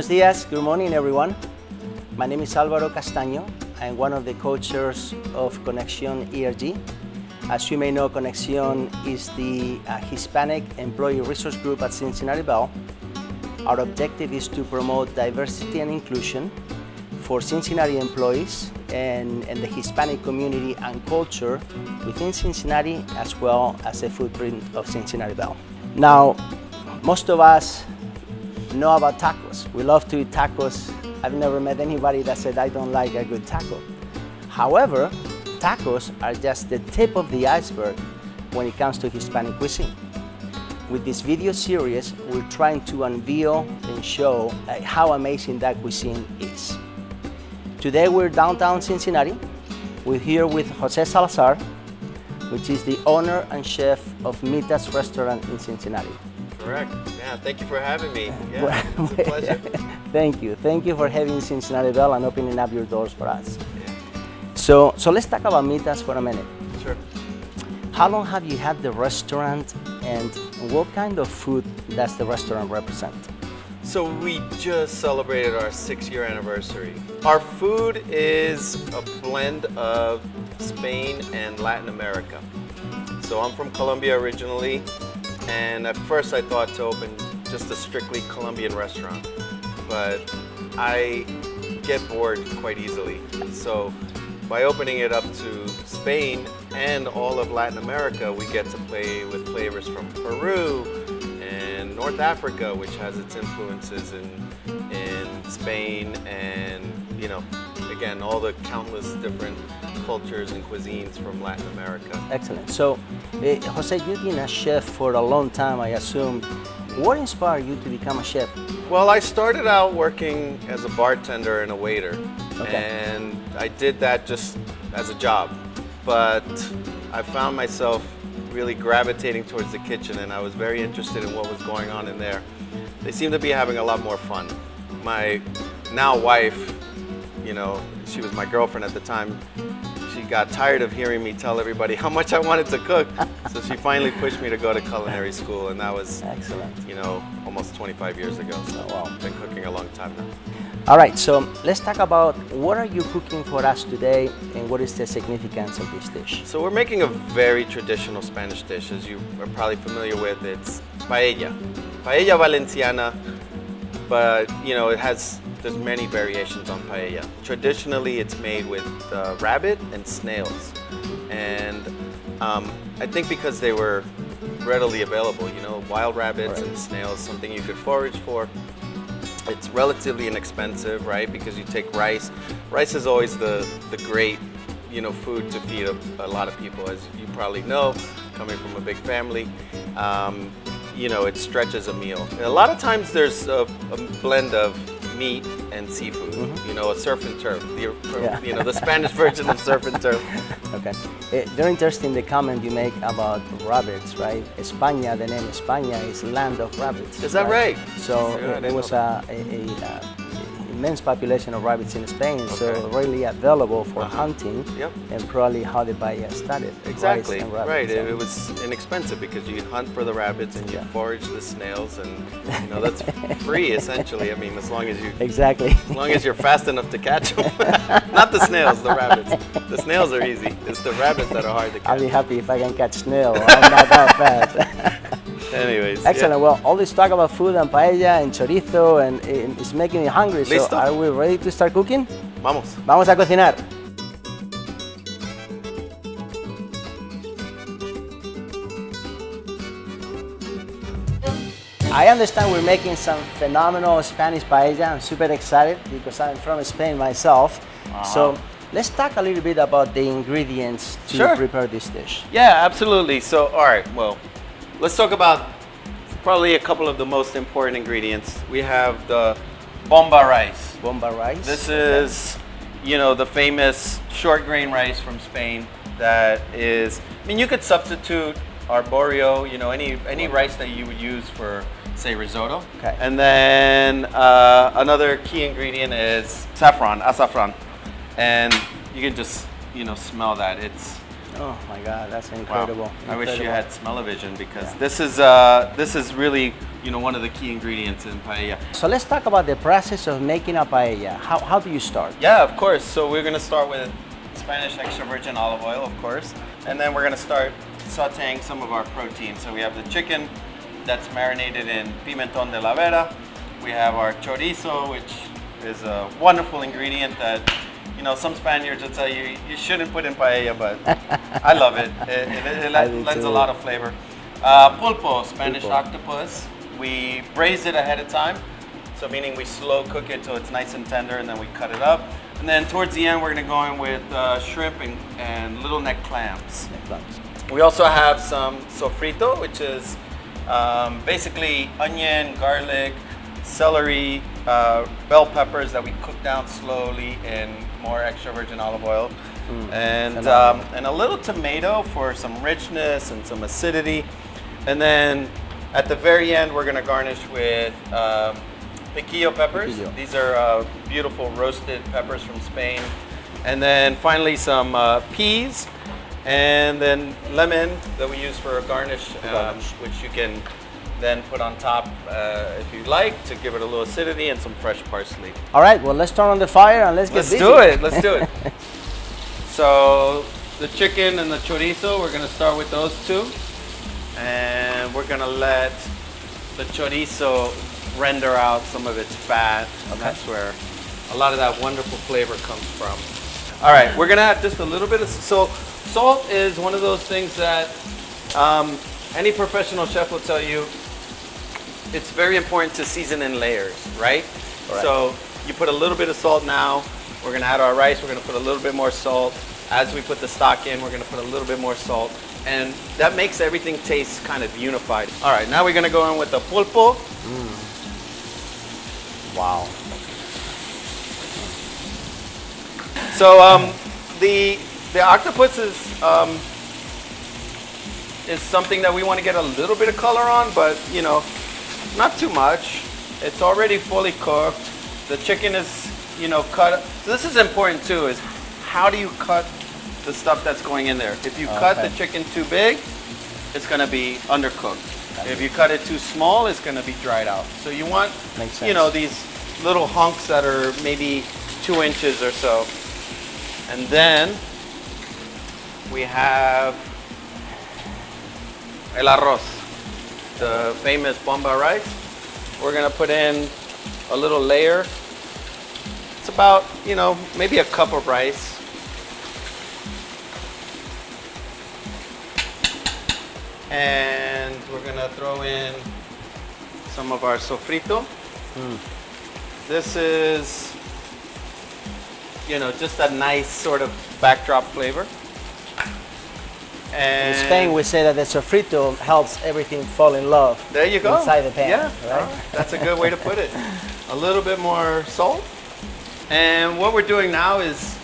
Buenos dias, good morning everyone. My name is Alvaro Castano. I'm one of the co-chairs of Conexión ERG. As you may know, Conexión is the Hispanic Employee Resource Group at Cincinnati Bell. Our objective is to promote diversity and inclusion for Cincinnati employees and the Hispanic community and culture within Cincinnati, as well as the footprint of Cincinnati Bell. Now, most of us know about tacos. We love to eat tacos. I've never met anybody that said I don't like a good taco. However, tacos are just the tip of the iceberg when it comes to Hispanic cuisine. With this video series, we're trying to unveil and show how amazing that cuisine is. Today we're downtown Cincinnati. We're here with Jose Salazar, which is the owner and chef of Mita's restaurant in Cincinnati. Correct. Yeah, thank you for having me. Yeah, it's a pleasure. Thank you. Thank you for having Cincinnati Bell and opening up your doors for us. Yeah. So let's talk about Mita's for a minute. Sure. How long have you had the restaurant, and what kind of food does the restaurant represent? So we just celebrated our 6-year anniversary. Our food is a blend of Spain and Latin America. So I'm from Colombia originally, and at first I thought to open just a strictly Colombian restaurant, but I get bored quite easily. So by opening it up to Spain and all of Latin America, we get to play with flavors from Peru and North Africa, which has its influences in Spain, and again, all the countless different cultures and cuisines from Latin America. Excellent. So, Jose, you've been a chef for a long time, I assume. What inspired you to become a chef? Well, I started out working as a bartender and a waiter, okay. And I did that just as a job. But I found myself really gravitating towards the kitchen, and I was very interested in what was going on in there. They seemed to be having a lot more fun. My now wife, she was my girlfriend at the time, she got tired of hearing me tell everybody how much I wanted to cook. So she finally pushed me to go to culinary school, and that was excellent. Almost 25 years ago. So I've been cooking a long time now. All right, so let's talk about what are you cooking for us today, and what is the significance of this dish? So we're making a very traditional Spanish dish, as you are probably familiar with. It's paella. Paella Valenciana, but there's many variations on paella. Traditionally, it's made with rabbit and snails. And I think because they were readily available, wild rabbits and snails, something you could forage for. It's relatively inexpensive, right? Because you take rice. Rice is always the great, food to feed a lot of people, as you probably know, coming from a big family. It stretches a meal. And a lot of times there's a blend of meat and seafood, a surf and turf, the Spanish version of surf and turf. Okay. Very interesting the comment you make about rabbits, right? España, the name España is land of rabbits. Is that right? So there was a immense population of rabbits in Spain, so readily available for hunting, and probably how the paella started. Exactly, right. It was inexpensive because you hunt for the rabbits and you forage the snails, and that's free essentially. I mean, as long as you're fast enough to catch them. Not the snails, the rabbits. The snails are easy. It's the rabbits that are hard to catch. I'll be happy if I can catch snail. I'm not that fast. Anyways. Excellent. Well, all this talk about food and paella and chorizo and it's making me hungry. Listo. So are we ready to start cooking? Vamos. Vamos a cocinar. I understand we're making some phenomenal Spanish paella. I'm super excited because I'm from Spain myself. So let's talk a little bit about the ingredients to prepare this dish. Yeah, absolutely. So, all right, well, let's talk about probably a couple of the most important ingredients. We have the bomba rice. Bomba rice. This is, the famous short grain rice from Spain that is, you could substitute arborio, any rice that you would use for, say, risotto. Okay. And then another key ingredient is saffron, azafran. And you can just, smell that. It's Oh my God, that's incredible. Wow. I wish you Incredible. had smell-o-vision because Yeah. this is really, you know, one of the key ingredients in paella. So let's talk about the process of making a paella. How do you start? Yeah, of course. So we're gonna start with Spanish extra virgin olive oil, of course, and then we're gonna start sautéing some of our protein. So we have the chicken that's marinated in pimentón de la vera. We have our chorizo, which is a wonderful ingredient that, you know, some Spaniards will tell you you shouldn't put in paella, but I love it. It lends a lot of flavor. Pulpo, Spanish octopus. We braise it ahead of time, so meaning we slow cook it till it's nice and tender, and then we cut it up. And then towards the end, we're gonna go in with shrimp and little neck clams. We also have some sofrito, which is basically onion, garlic, celery, bell peppers that we cook down slowly in more extra virgin olive oil, and a little tomato for some richness and some acidity. And then at the very end, we're gonna garnish with piquillo peppers. Piquillo. These are beautiful roasted peppers from Spain. And then finally some peas, and then lemon that we use for a garnish, which you can then put on top if you like to give it a little acidity, and some fresh parsley. All right, well, let's turn on the fire and let's get busy. Let's do it. So the chicken and the chorizo, we're gonna start with those two. And we're gonna let the chorizo render out some of its fat. And that's where a lot of that wonderful flavor comes from. All right, we're gonna add just a little bit of salt is one of those things that any professional chef will tell you it's very important to season in layers, right? Correct. So you put a little bit of salt now. We're gonna add our rice. We're gonna put a little bit more salt. As we put the stock in, we're gonna put a little bit more salt. And that makes everything taste kind of unified. All right, now we're gonna go in with the pulpo. Wow. So the octopus is something that we want to get a little bit of color on, but you know, not too much. It's already fully cooked. The chicken is, you know, cut. So this is important too, is how do you cut the stuff that's going in there? If you cut the chicken too big, it's gonna be undercooked. If you cut it too small, it's gonna be dried out. So you want, you know, these little hunks that are maybe 2 inches or so. And then we have el arroz, the famous bomba rice. We're gonna put in a little layer. It's about, you know, maybe a cup of rice. And we're gonna throw in some of our sofrito. This is, you know, just a nice sort of backdrop flavor. And in Spain, we say that the sofrito helps everything fall in love. There you go. Inside the pan. Yeah, right? That's a good way to put it. A little bit more salt. And what we're doing now is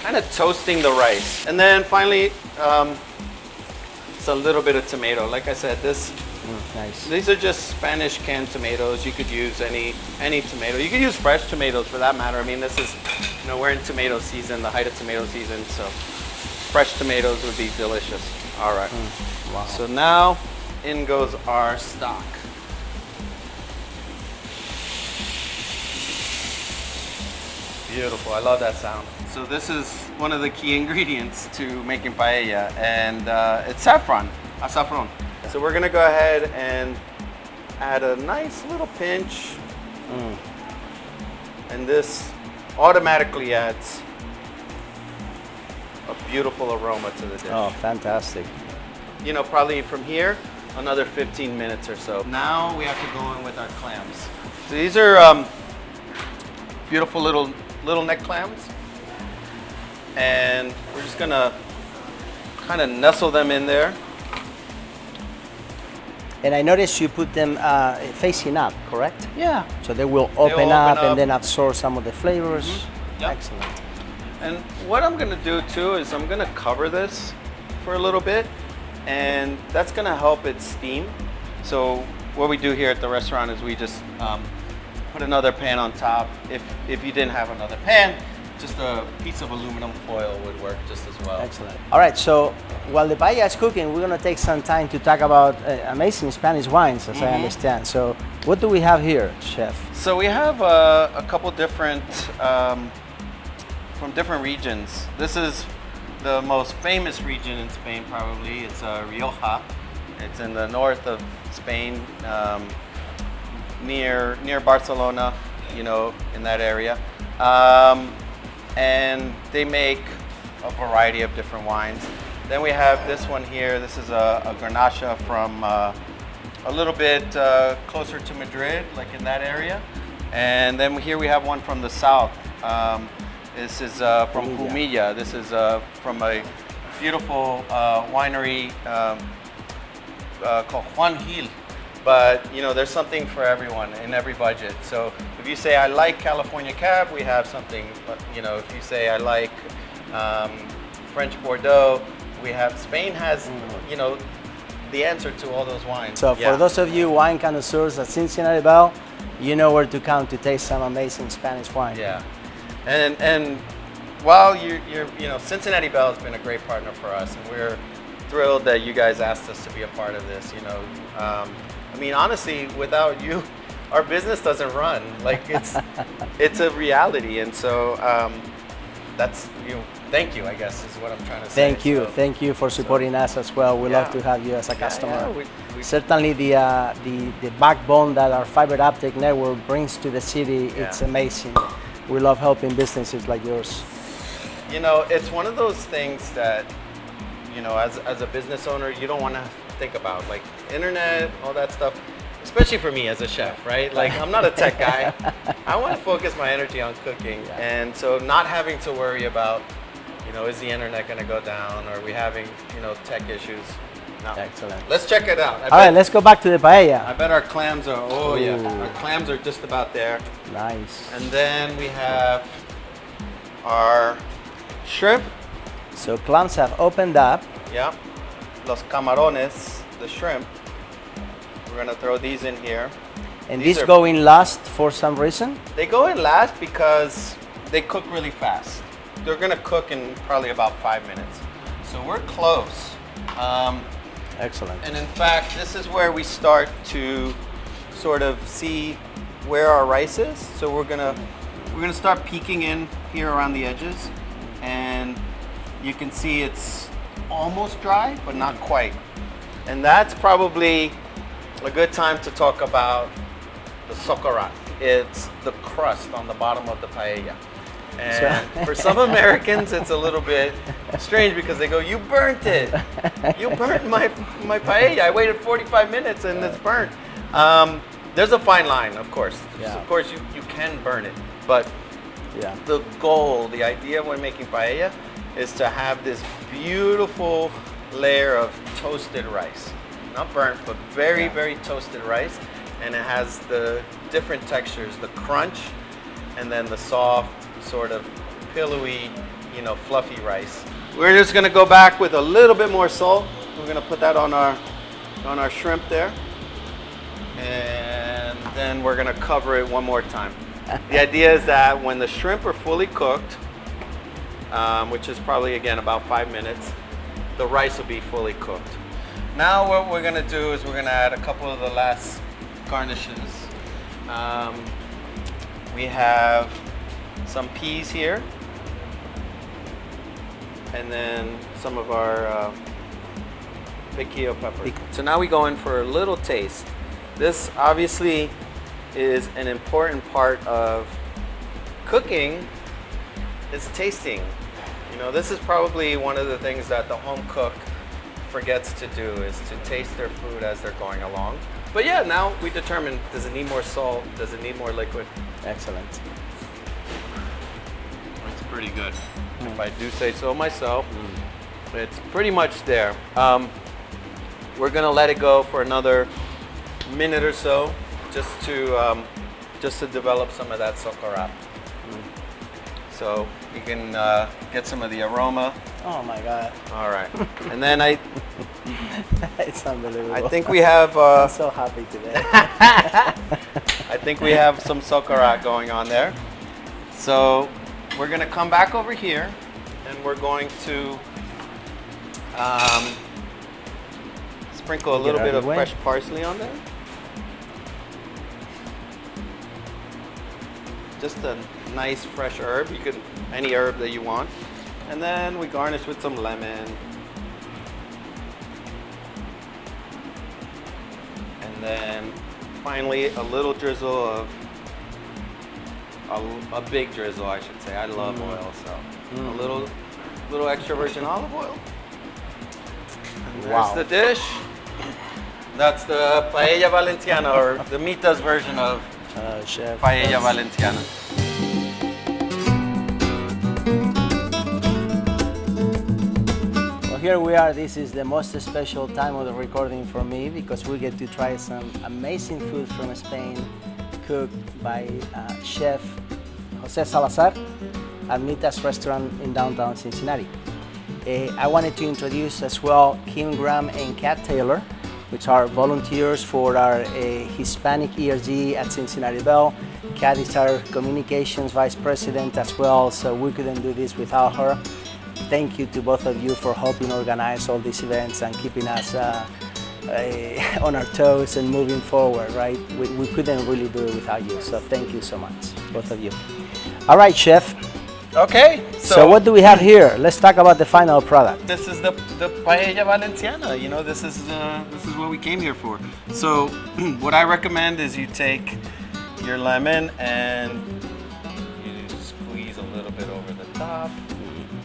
kind of toasting the rice. And then finally, it's a little bit of tomato. Like I said, Nice. these are just Spanish canned tomatoes. You could use any tomato. You could use fresh tomatoes for that matter. I mean, this is, you know, we're in tomato season, the height of tomato season, so fresh tomatoes would be delicious. All right. Wow. So now in goes our stock. Beautiful, I love that sound. So this is one of the key ingredients to making paella, and it's saffron. So we're gonna go ahead and add a nice little pinch. And this automatically adds a beautiful aroma to the dish. Oh, fantastic. You know, probably from here, another 15 minutes or so. Now we have to go in with our clams. So these are beautiful little neck clams. And we're just gonna kind of nestle them in there. And I noticed you put them facing up, correct? Yeah. So they will open up and then absorb some of the flavors. Yep. Excellent. And what I'm gonna do too is I'm gonna cover this for a little bit, and that's gonna help it steam. So what we do here at the restaurant is we just put another pan on top. If you didn't have another pan, just a piece of aluminum foil would work just as well. Excellent. All right, so while the paella is cooking, we're going to take some time to talk about amazing Spanish wines, as I understand. So what do we have here, Chef? So we have a couple different, from different regions. This is the most famous region in Spain, probably. It's Rioja. It's in the north of Spain, near Barcelona, you know, in that area. And they make a variety of different wines. Then we have this one here. This is a Grenache from a little bit closer to Madrid, like in that area. And then here we have one from the south. This is from Humilla. This is from a beautiful winery called Juan Gil. But you know, there's something for everyone in every budget. So if you say I like California Cab, we have something. But you know, if you say I like French Bordeaux, we have. Spain has, you know, the answer to all those wines. So for those of you wine connoisseurs at Cincinnati Bell, you know where to come to taste some amazing Spanish wine. Yeah, and while you know, Cincinnati Bell has been a great partner for us, and we're thrilled that you guys asked us to be a part of this. You know, I mean, honestly, without you, our business doesn't run. Like it's a reality, and so that's you. Thank you, I guess, is what I'm trying to say. Thank you for supporting us as well. We love to have you as a customer. We certainly the backbone that our fiber optic network brings to the city, it's amazing. We love helping businesses like yours. You know, it's one of those things that, you know, as a business owner, you don't want to think about, like internet, all that stuff, especially for me as a chef, right? Like, I'm not a tech guy. I want to focus my energy on cooking. And so not having to worry about, you know, is the internet going to go down? Or are we having, you know, tech issues? No. Excellent. Let's check it out. All right, let's go back to the paella. I bet our clams are, our clams are just about there. Nice. And then we have our shrimp. So clams have opened up. Yeah. Los camarones, the shrimp. We're going to throw these in here. And these go in last for some reason? They go in last because they cook really fast. They're going to cook in probably about 5 minutes. So we're close. Excellent. And in fact, this is where we start to sort of see where our rice is. So we're gonna start peeking in here around the edges, and you can see it's almost dry, but not quite. And that's probably a good time to talk about the socorat. It's the crust on the bottom of the paella. And for some Americans, it's a little bit strange because they go, "You burnt it! You burnt my paella. I waited 45 minutes and it's burnt." There's a fine line, of course. Yeah. Of course, you can burn it, but the goal, the idea when making paella, is to have this beautiful layer of toasted rice, not burnt, but very toasted rice, and it has the different textures, the crunch, and then the soft, sort of pillowy, you know, fluffy rice. We're just gonna go back with a little bit more salt. We're gonna put that on our shrimp there, and then we're gonna cover it one more time. The idea is that when the shrimp are fully cooked, which is probably again about 5 minutes, the rice will be fully cooked. Now what we're gonna do is we're gonna add a couple of the last garnishes. We have some peas here, and then some of our piquillo pepper. So now we go in for a little taste. This obviously is an important part of cooking, is tasting. You know, this is probably one of the things that the home cook forgets to do, is to taste their food as they're going along. But yeah, now we determine, does it need more salt? Does it need more liquid? Excellent. It's pretty good. If I do say so myself, it's pretty much there. We're gonna let it go for another minute or so, just to develop some of that socorat. So you can get some of the aroma. Oh my God. All right. And then it's unbelievable. I think we have. I'm so happy today. I think we have some socorat going on there. So we're going to come back over here and we're going to sprinkle a little bit of fresh parsley on there. Just a nice fresh herb. You could, any herb that you want. And then we garnish with some lemon. And then finally a little drizzle of, a big drizzle I should say. I love oil, so a little extra virgin olive oil. And there's the dish. That's the Paella Valenciana, or the Mita's version of Chef. Paella Valenciana. Well, here we are. This is the most special time of the recording for me because we get to try some amazing food from Spain, cooked by Chef Jose Salazar at Mita's restaurant in downtown Cincinnati. I wanted to introduce as well Kim Graham and Kat Taylor, which are volunteers for our Hispanic ERG at Cincinnati Bell. Kat is our communications vice president as well, so we couldn't do this without her. Thank you to both of you for helping organize all these events and keeping us on our toes and moving forward, right? We couldn't really do it without you, so thank you so much, both of you. All right, Chef. Okay. So what do we have here? Let's talk about the final product. This is the Paella Valenciana. You know, this is what we came here for. So what I recommend is you take your lemon and you squeeze a little bit over the top.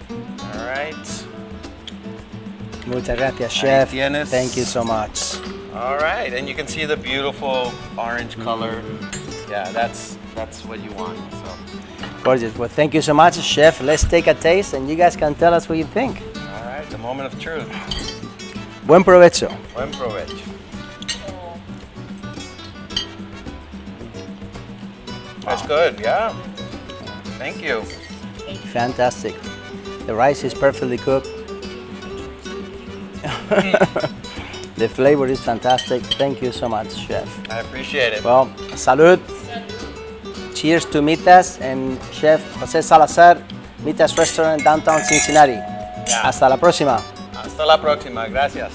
All right. Muchas gracias, Chef. Ahí tienes. Thank you so much. All right, and you can see the beautiful orange color. Yeah, that's what you want. So. Gorgeous. Well, thank you so much, Chef. Let's take a taste and you guys can tell us what you think. All right, the moment of truth. Buen provecho. Buen provecho. That's good, yeah. Thank you. Fantastic. The rice is perfectly cooked. The flavor is fantastic. Thank you so much, Chef. I appreciate it. Well, salud. Cheers to Mita's and Chef Jose Salazar, Mita's restaurant downtown Cincinnati. Yeah. Hasta la próxima. Hasta la próxima. Gracias.